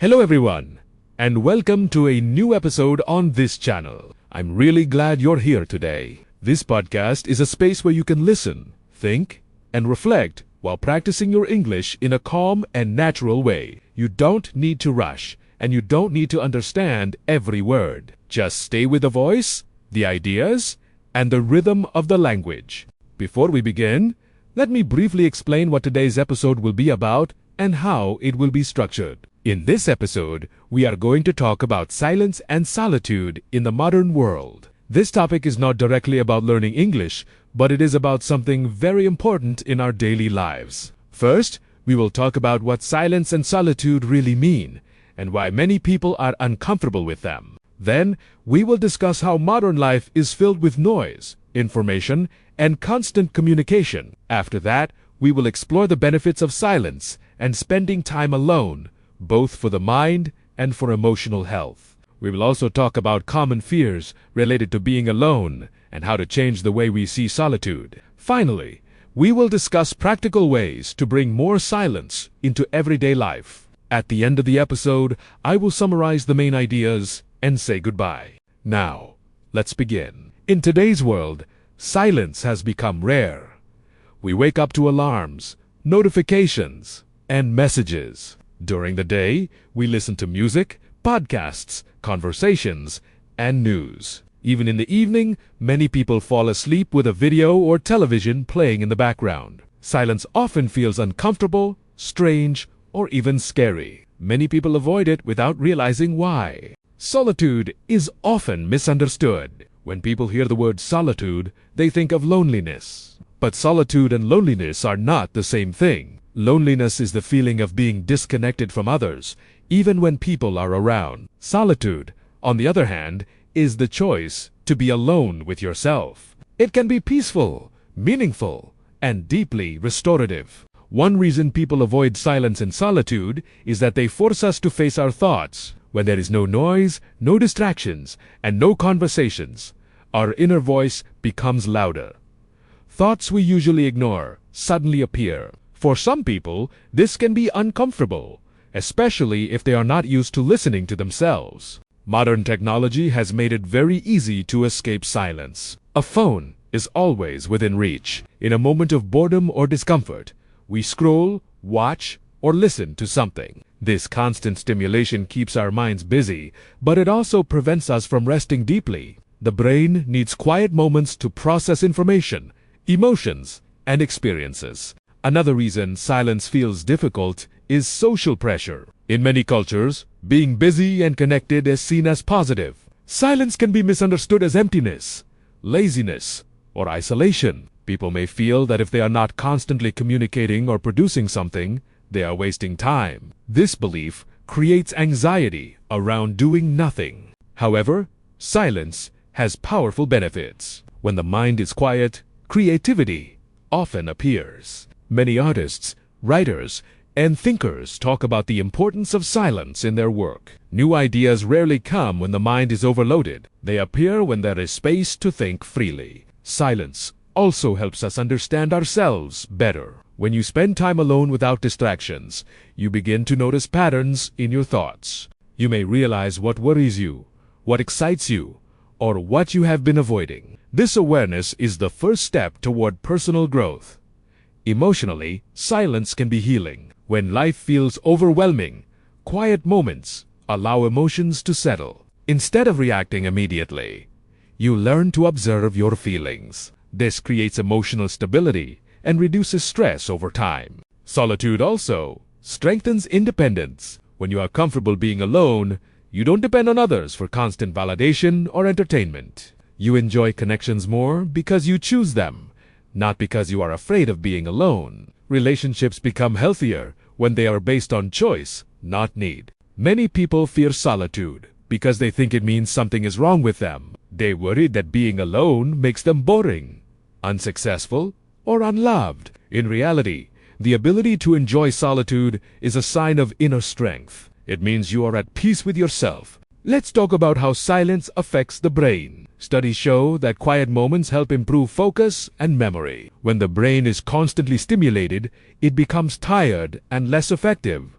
Hello everyone, and welcome to a new episode on this channel. I'm really glad you're here today. This podcast is a space where you can listen, think, and reflect while practicing your English in a calm and natural way. You don't need to rush, and you don't need to understand every word. Just stay with the voice, the ideas, and the rhythm of the language. Before we begin, let me briefly explain what today's episode will be about and how it will be structured. In this episode, we are going to talk about silence and solitude in the modern world. This topic is not directly about learning English, but it is about something very important in our daily lives. First, we will talk about what silence and solitude really mean, and why many people are uncomfortable with them. Then, we will discuss how modern life is filled with noise, information, and constant communication. After that, we will explore the benefits of silence and spending time alone, both for the mind and for emotional health. We will also talk about common fears related to being alone and how to change the way we see solitude. Finally, we will discuss practical ways to bring more silence into everyday life. At the end of the episode, I will summarize the main ideas and say goodbye. Now, let's begin. In today's world, silence has become rare. We wake up to alarms, notifications, and messages. During the day, we listen to music, podcasts, conversations, and news. Even in the evening, many people fall asleep with a video or television playing in the background. Silence often feels uncomfortable, strange, or even scary. Many people avoid it without realizing why. Solitude is often misunderstood. When people hear the word solitude, they think of loneliness. But solitude and loneliness are not the same thing. Loneliness is the feeling of being disconnected from others, even when people are around. Solitude, on the other hand, is the choice to be alone with yourself. It can be peaceful, meaningful, and deeply restorative. One reason people avoid silence and solitude is that they force us to face our thoughts. When there is no noise, no distractions, and no conversations, our inner voice becomes louder. Thoughts we usually ignore suddenly appear. For some people, this can be uncomfortable, especially if they are not used to listening to themselves. Modern technology has made it very easy to escape silence. A phone is always within reach. In a moment of boredom or discomfort, we scroll, watch, or listen to something. This constant stimulation keeps our minds busy, but it also prevents us from resting deeply. The brain needs quiet moments to process information, emotions, and experiences. Another reason silence feels difficult is social pressure. In many cultures, being busy and connected is seen as positive. Silence can be misunderstood as emptiness, laziness, or isolation. People may feel that if they are not constantly communicating or producing something, they are wasting time. This belief creates anxiety around doing nothing. However, silence has powerful benefits. When the mind is quiet, creativity often appears. Many artists, writers, and thinkers talk about the importance of silence in their work. New ideas rarely come when the mind is overloaded. They appear when there is space to think freely. Silence also helps us understand ourselves better. When you spend time alone without distractions, you begin to notice patterns in your thoughts. You may realize what worries you, what excites you, or what you have been avoiding. This awareness is the first step toward personal growth. Emotionally, silence can be healing. When life feels overwhelming, quiet moments allow emotions to settle. Instead of reacting immediately, you learn to observe your feelings. This creates emotional stability and reduces stress over time. Solitude also strengthens independence. When you are comfortable being alone, you don't depend on others for constant validation or entertainment. You enjoy connections more because you choose them, not because you are afraid of being alone. Relationships become healthier when they are based on choice, not need. Many people fear solitude because they think it means something is wrong with them. They worry that being alone makes them boring, unsuccessful, or unloved. In reality, the ability to enjoy solitude is a sign of inner strength. It means you are at peace with yourself. Let's talk about how silence affects the brain. Studies show that quiet moments help improve focus and memory. When the brain is constantly stimulated, it becomes tired and less effective.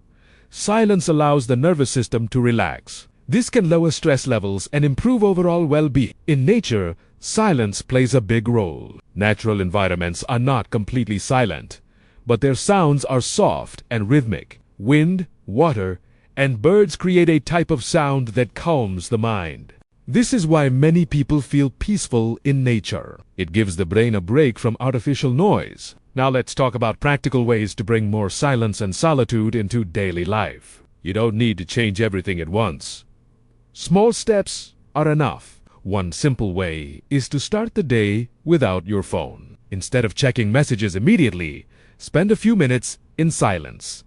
Silence allows the nervous system to relax. This can lower stress levels and improve overall well-being. In nature, silence plays a big role. Natural environments are not completely silent, but their sounds are soft and rhythmic. Wind, water, and birds create a type of sound that calms the mind. This is why many people feel peaceful in nature. It gives the brain a break from artificial noise. Now let's talk about practical ways to bring more silence and solitude into daily life. You don't need to change everything at once. Small steps are enough. One simple way is to start the day without your phone. Instead of checking messages immediately, spend a few minutes in silence.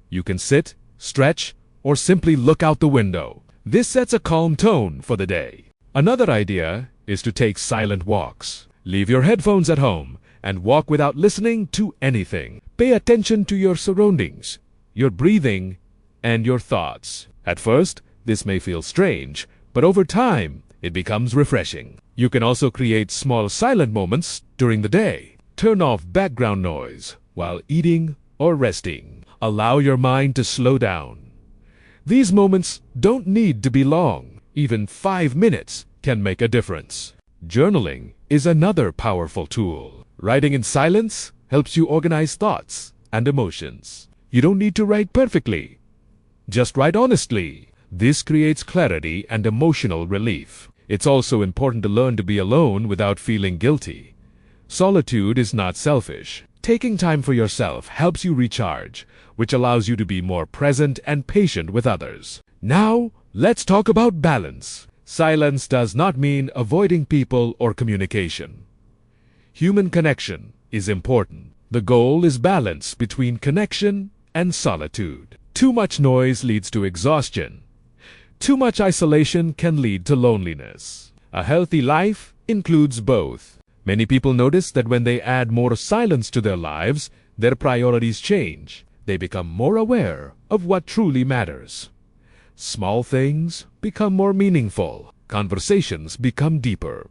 You can sit, stretch, or simply look out the window. This sets a calm tone for the day. Another idea is to take silent walks. Leave your headphones at home and walk without listening to anything. Pay attention to your surroundings, your breathing, and your thoughts. At first, this may feel strange, but over time, it becomes refreshing. You can also create small silent moments during the day. Turn off background noise while eating or resting. Allow your mind to slow down. These moments don't need to be long. Even 5 minutes can make a difference. Journaling is another powerful tool. Writing in silence helps you organize thoughts and emotions. You don't need to write perfectly. Just write honestly. This creates clarity and emotional relief. It's also important to learn to be alone without feeling guilty. Solitude is not selfish. Taking time for yourself helps you recharge, which allows you to be more present and patient with others. Now, let's talk about balance. Silence does not mean avoiding people or communication. Human connection is important. The goal is balance between connection and solitude. Too much noise leads to exhaustion. Too much isolation can lead to loneliness. A healthy life includes both. Many people notice that when they add more silence to their lives, their priorities change. They become more aware of what truly matters. Small things become more meaningful. Conversations become deeper.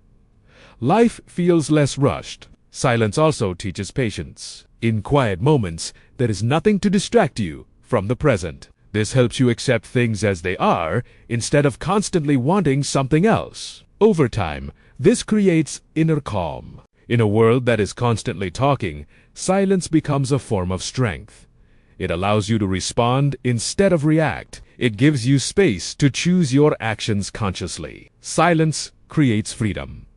Life feels less rushed. Silence also teaches patience. In quiet moments, there is nothing to distract you from the present. This helps you accept things as they are instead of constantly wanting something else. Over time, this creates inner calm. In a world that is constantly talking, silence becomes a form of strength. It allows you to respond instead of react. It gives you space to choose your actions consciously. Silence creates freedom.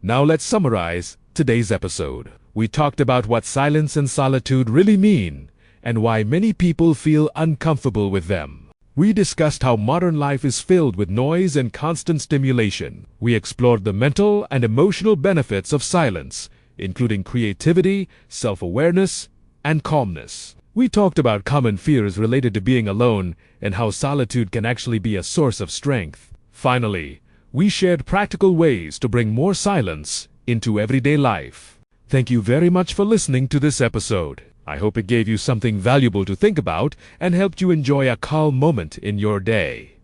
Now let's summarize today's episode. We talked about what silence and solitude really mean and why many people feel uncomfortable with them. We discussed how modern life is filled with noise and constant stimulation. We explored the mental and emotional benefits of silence, including creativity, self-awareness, and calmness. We talked about common fears related to being alone and how solitude can actually be a source of strength. Finally, we shared practical ways to bring more silence into everyday life. Thank you very much for listening to this episode. I hope it gave you something valuable to think about and helped you enjoy a calm moment in your day.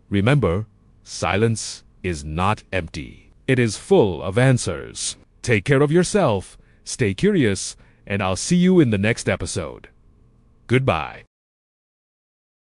Remember, silence is not empty. It is full of answers. Take care of yourself, stay curious, and I'll see you in the next episode. Goodbye.